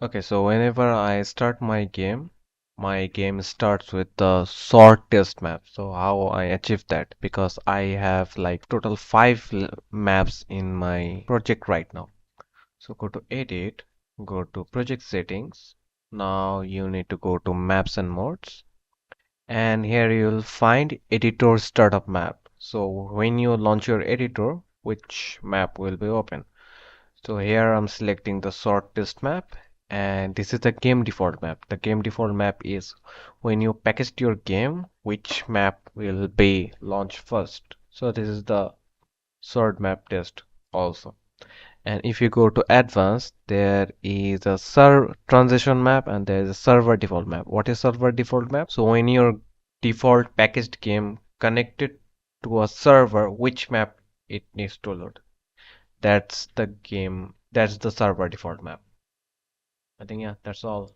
Okay, so whenever I start my game starts with the sort test map. So how I achieve that? Because I have like total maps in my project right now. So go to edit, go to project settings. Now you need to go to maps and modes. And here you'll find editor startup map. So when you launch your editor, which map will be open? So here I'm selecting the sort test map, and this is the game default map. The game default map is when you package your game, which map will be launched first. So this is the sort map test also. And if you go to advanced, there is a server transition map and there is a server default map. What is server default map? So when your default packaged game connected to a server, which map it needs to load. That's the server default map. I think, yeah, that's all.